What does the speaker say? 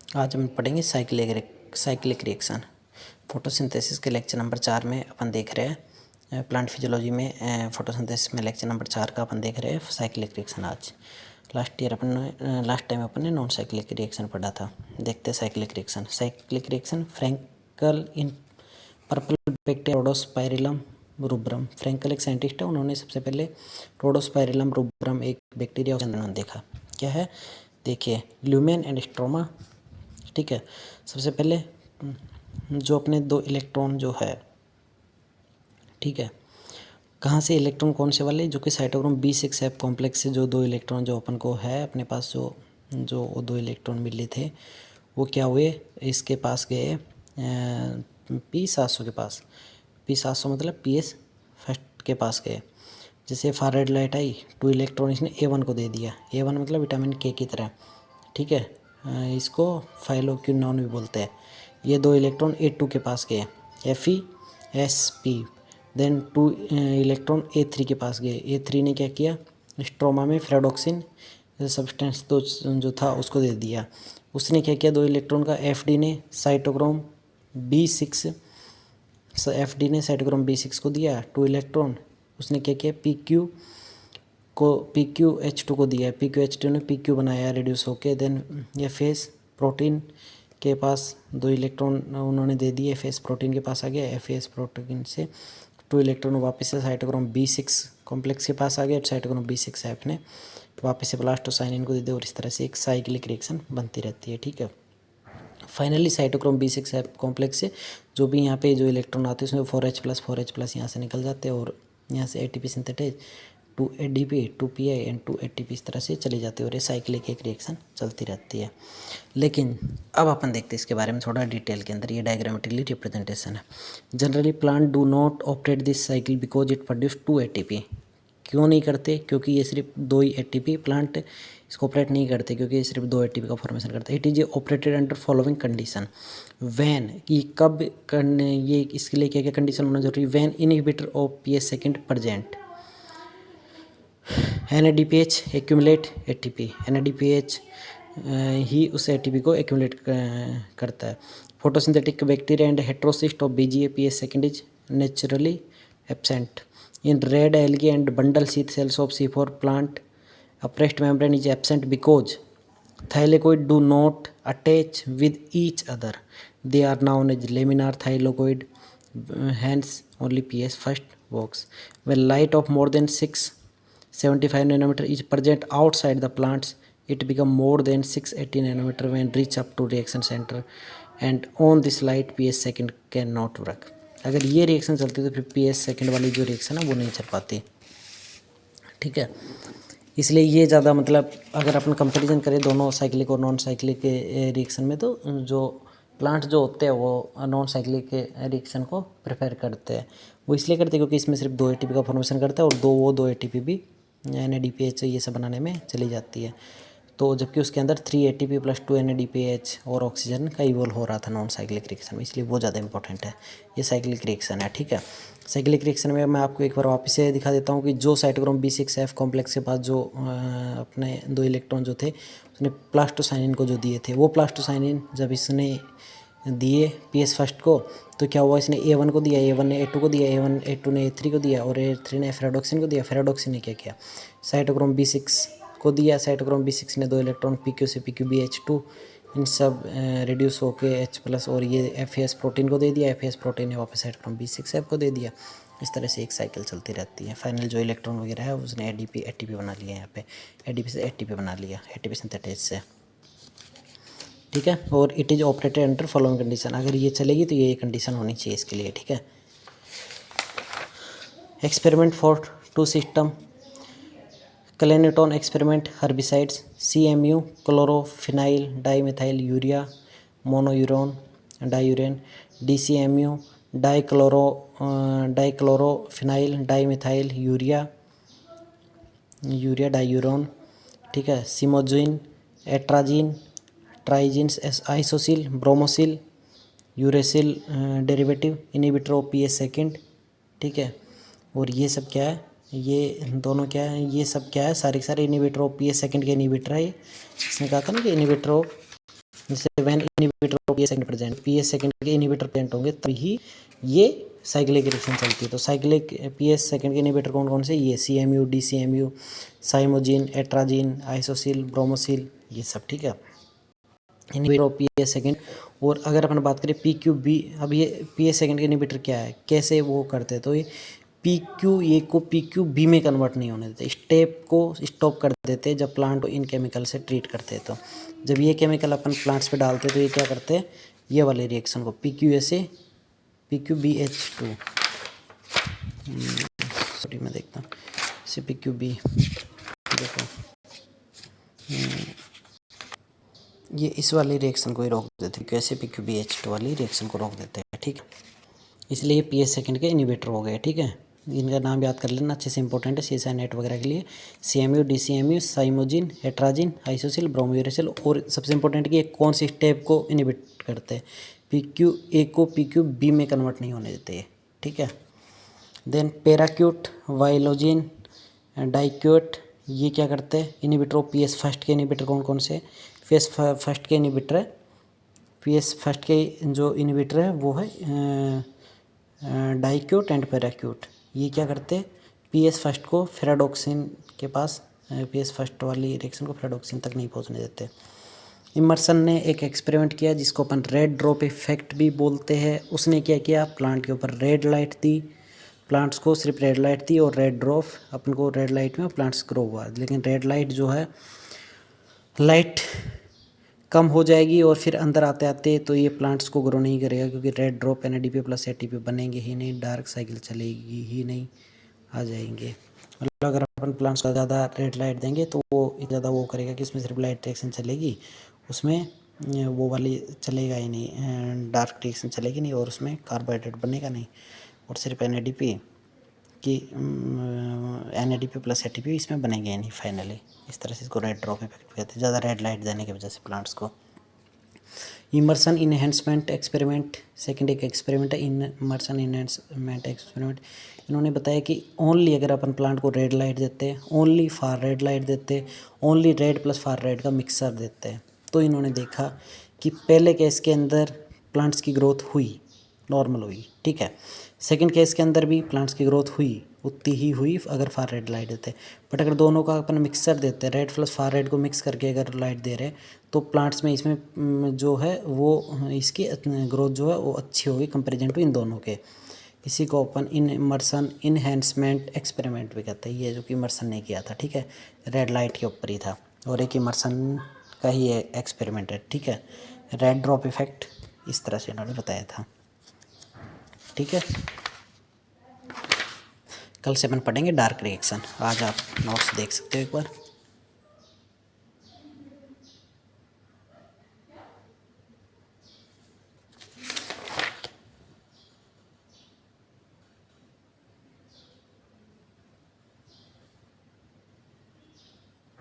आज हम पढ़ेंगे साइक्लिक रिएक्शन। फोटोसिंथेसिस के लेक्चर नंबर 4 में अपन देख रहे हैं प्लांट फिजियोलॉजी में फोटोसिंथेसिस में लेक्चर नंबर 4 का अपन देख रहे हैं साइक्लिक रिएक्शन। आज लास्ट टाइम अपन ने नॉन साइक्लिक रिएक्शन पढ़ा था। देखते हैं cyclic reaction Frankel in purple bacteria rhodospirillum rubrum. Frankel एक साइंटिस्ट है, उन्होंने सबसे पहले रोडोस्पाइरिलम रूब्रम एक बैक्टीरिया उन्होंने देखा। क्या है देखिए, ल्यूमेन एंड स्ट्रोमा। ठीक है, सबसे पहले जो अपने दो इलेक्ट्रॉन जो है, ठीक है, कहाँ से इलेक्ट्रॉन कौन से वाले, जो कि साइटोक्रोम B6F कॉम्प्लेक्स से जो दो इलेक्ट्रॉन जो अपन को है अपने पास जो वो दो इलेक्ट्रॉन मिले थे, वो क्या हुए, इसके पास गए P700 के पास। P700 मतलब PS फर्स्ट के पास गए। जैसे फार रेड लाइट आई, 2 इलेक्ट्रॉन इसने A1 को दे दिया। A1 मतलब विटामिन K की तरह, ठीक है, इसको फाइलोक्विनोन भी बोलते हैं। ये 2 इलेक्ट्रॉन A2 के पास गए, FeSP। देन 2 इलेक्ट्रॉन A3 के पास गए। A3 ने क्या किया, स्ट्रोमा में फेराडोक्सिन सब्सटेंस तो जो था उसको दे दिया। उसने क्या किया, 2 इलेक्ट्रॉन का FD ने साइटोक्रोम B6 को दिया 2 इलेक्ट्रॉन। उसने क्या किया, PQH2 को दिया। PQH2 ने PQ बनाया रिड्यूस होके। देन ये फेस प्रोटीन के पास 2 इलेक्ट्रॉन उन्होंने दे दिए, फेस प्रोटीन के पास आ गया। फेस प्रोटीन से 2 इलेक्ट्रॉन वापस से साइटोक्रोम B6 कॉम्प्लेक्स के पास आ गया। साइटोक्रोम B6F ने वापस से प्लास्टोसाइनिन को दे दिया, और इस तरह से एक साइक्लिक रिएक्शन बनती रहती है। ठीक है, फाइनली साइटोक्रोम B6F कॉम्प्लेक्स से जो भी यहाँ पे जो इलेक्ट्रॉन आते हैं उसमें 4H+ यहाँ से निकल जाते हैं, और यहाँ से ATP सिंथेटाइज 2 ADP 2 PI and 2 ATP इस तरह से चली जाती है, और ये साइक्लिक एक रिएक्शन चलती रहती है। लेकिन अब अपन देखते हैं इसके बारे में थोड़ा डिटेल के अंदर। ये डायग्रामेटिकली रिप्रेजेंटेशन है। Generally plant do not operate this cycle because it produce 2 ATP। क्यों नहीं करते, क्योंकि ये सिर्फ 2 ही ATP प्लांट इसको ऑपरेट नहीं करते, क्योंकि ये सिर्फ 2 ATP का फॉर्मेशन करता है। It is operated under following condition. When ये कब करने, ये इसके लिए क्या क्या कंडीशन होना जरूरी। When inhibitor of PS second present, NADPH accumulate ATP। NADPH ही उस ATP को एक्यूमुलेट करता है। Photosynthetic bacteria and heterocyst of BGA PS second is naturally absent in red algae and bundle sheath cells of C4 plant. Oppressed membrane is absent because thylakoid do not attach with each other. They are known as laminar thylakoid, hence only PS first works. When light of more than 675 nanometer is present outside the plants, it become more than 680 nanometer when reach up to reaction center, and on this light PS second cannot work. अगर ये reaction चलती है तो फिर PS second वाली जो reaction है वो नहीं चल पाती। ठीक है, इसलिए ये ज़्यादा मतलब अगर अपन कंपैरिजन करें दोनों साइक्लिक और नॉन साइक्लिक के रिएक्शन में, तो जो प्लांट जो होते हैं वो नॉन साइक्लिक के रिएक्शन को प्रेफर करते हैं। वो इसलिए करते हैं क्योंकि इसमें सिर्फ 2 ATP का फॉर्मेशन करता है, और 2 ATP भी NADPH ये सब बनाने में चली जाती है। तो जबकि उसके अंदर 3 ATP + 2 NADPH और ऑक्सीजन का इवोल्व हो रहा था नॉन साइक्लिक रिएक्शन में, इसलिए वो ज़्यादा इंपॉर्टेंट है। ये साइक्लिक रिएक्शन है। ठीक है, साइक्लिक रिएक्शन में मैं आपको एक बार वापस से दिखा देता हूँ कि जो साइटोक्रोम B6F कॉम्प्लेक्स के पास जो अपने 2 इलेक्ट्रॉन जो थे उसने प्लास्टोसाइनिन को जो दिए थे, वो प्लास्टोसाइनिन जब इसने दिए PS फर्स्ट को, तो क्या हुआ, इसने A1 को दिया, A1 ने A2 को दिया, A2 ने A3 को दिया, और A3 ने फेराडोक्सिन को दिया। फेराडोक्सिन ने क्या किया, साइटोक्रोम B6 को दिया। साइटोक्रोम B6 ने 2 इलेक्ट्रॉन PQ से PQBH2 इन सब रिड्यूस होके H+ और ये FAS प्रोटीन को दे दिया। FAS प्रोटीन ने वापस साइटोक्रोम B6F को दे दिया। इस तरह से एक साइकिल चलती रहती है। फाइनल जो इलेक्ट्रॉन वगैरह है उसने ATP बना लिया, यहाँ पे ADP से ATP बना लिया, ATP सिंथेटाइज से। ठीक है, और it is operated under following condition. अगर ये चलेगी तो ये कंडीशन होनी चाहिए इसके लिए। ठीक है, एक्सपेरिमेंट फॉर 2 सिस्टम, क्लेनेटोन experiment, herbicides, CMU chlorophenyl dimethyl urea monuron diuron, DCMU dichlorophenyl dimethyl urea diuron. ठीक है, simazine, atrazine, triazines, isocil, bromacil, uracil derivative, inhibitor of PS second. ठीक है, और ये सब क्या है, ये दोनों क्या है, ये सब क्या है, सारे इनहिबिटर ऑफ PS सेकेंड के इनहिबिटर है। इसने कहा था ना कि इनहिबिटर ऑफ जैसे when inhibitor of PS second present, PS second के इनहिबिटर प्रेजेंट होंगे तभी ये साइक्लिक रिएक्शन चलती है। तो साइक्लिक पीएस सेकंड के इनहिबिटर कौन कौन से, ये सीएमयू, डीसीएमयू, साइमोजिन, एट्राजिन, आइसोसिल, ब्रोमोसिल, ये सब, ठीक है, इनहिबिटर ऑफ पीएस सेकंड। और अगर अपन बात करें पीक्यूबी, अब ये पीएस सेकंड के इनहिबिटर क्या है, कैसे वो करते हैं, तो ये पीक्यू ए को पीक्यूबी में कन्वर्ट नहीं होने देते, स्टेप को स्टॉप कर देते हैं जब प्लांट को इन केमिकल से ट्रीट करते हैं। तो जब ये केमिकल अपन प्लांट्स पे डालते हैं तो ये क्या करते हैं, ये वाले रिएक्शन को पीक्यूए से PQBH2, सॉरी मैं देखता हूँ इसे PQB, देखो ये इस वाली रिएक्शन को ही रोक देते हैं, कैसे PQBH2 वाली रिएक्शन को रोक देते हैं, ठीक है। इसलिए पीएस सेकंड के इनहिबिटर हो गए, ठीक है। इनका नाम याद कर लेना, अच्छे से इंपॉर्टेंट है CSI-नेट वगैरह के लिए। CMU, DCMU, simazine, atrazine, isocil, bromouracil. और सबसे इंपॉर्टेंट कि ये कौन सी स्टेप को इनहिबिट करते हैं, PQA को PQB में कन्वर्ट नहीं होने देते, ठीक है। देन पैराक्यूट, वाइलोजिन, डाइक्यूट, ये क्या करते हैं, इनहिबिटर ऑफ पीएस फर्स्ट के इनहिबिटर कौन कौन से, पीएस फर्स्ट के इनहिबिटर है, पीएस फर्स्ट के जो इनहिबिटर है वो है डाइक्यूट एंड पैराक्यूट। ये क्या करते हैं, पीएस फर्स्ट को फेराडोक्सिन के पास, पीएस फर्स्ट वाली रिएक्शन को फेराडोक्सिन तक नहीं पहुंचने देते। इमर्सन ने एक एक्सपेरिमेंट किया जिसको अपन रेड ड्रॉप इफेक्ट भी बोलते हैं। उसने क्या किया, प्लांट के ऊपर रेड लाइट दी, प्लांट्स को सिर्फ रेड लाइट दी और रेड ड्रॉप, अपन को रेड लाइट में प्लांट्स ग्रो हुआ। लेकिन रेड लाइट जो है, लाइट कम हो जाएगी और फिर अंदर आते आते तो ये प्लांट्स को ग्रो नहीं करेगा, क्योंकि red drop NADP plus ATP बनेंगे ही नहीं, डार्क साइकिल चलेगी ही नहीं, आ जाएंगे। मतलब अगर अपन प्लांट्स को ज़्यादा रेड लाइट देंगे तो वो ज़्यादा वो करेगा कि उसमें सिर्फ लाइट रिएक्शन चलेगी, उसमें वो वाली चलेगा ही नहीं, डार्क रिएक्शन चलेगी नहीं, और उसमें कार्बोहाइड्रेट बनेगा नहीं, और सिर्फ NADP कि NADP प्लस ATP इसमें बनेंगे ही नहीं फाइनली। इस तरह से इसको रेड ड्रॉप इफेक्ट कहते हैं, ज़्यादा रेड लाइट देने की वजह से प्लांट्स को। इमर्सन इनहेंसमेंट एक्सपेरिमेंट, सेकंड एक एक्सपेरिमेंट है इमर्सन इनहेंसमेंट एक्सपेरिमेंट। इन्होंने बताया कि ओनली अगर अपन प्लांट को रेड लाइट देते हैं, ओनली फार रेड लाइट देते हैं, only red plus far red का मिक्सर देते हैं, तो इन्होंने देखा कि पहले केस के अंदर प्लांट्स की ग्रोथ हुई, नॉर्मल हुई, ठीक है। सेकंड केस के अंदर भी प्लांट्स की ग्रोथ हुई, उतनी ही हुई अगर फार रेड लाइट देते। बट अगर दोनों का अपन मिक्सर देते हैं, रेड प्लस फार रेड को मिक्स करके अगर लाइट दे रहे हैं, तो प्लांट्स में इसमें जो है वो इसकी ग्रोथ जो है वो अच्छी होगी कंपेरिजन टू इन दोनों के। इसी को अपन इमर्सन इनहेंसमेंट एक्सपेरिमेंट भी कहते हैं, ये जो कि इमर्सन ने किया था, ठीक है, रेड लाइट के ऊपर ही था, और एक इमर्सन का ही एक्सपेरिमेंट है, ठीक है। रेड ड्रॉप इफेक्ट इस तरह से इन्होंने बताया था, ठीक है। कल से अपन पढ़ेंगे डार्क रिएक्शन। आज आप नोट्स देख सकते हो एक बार।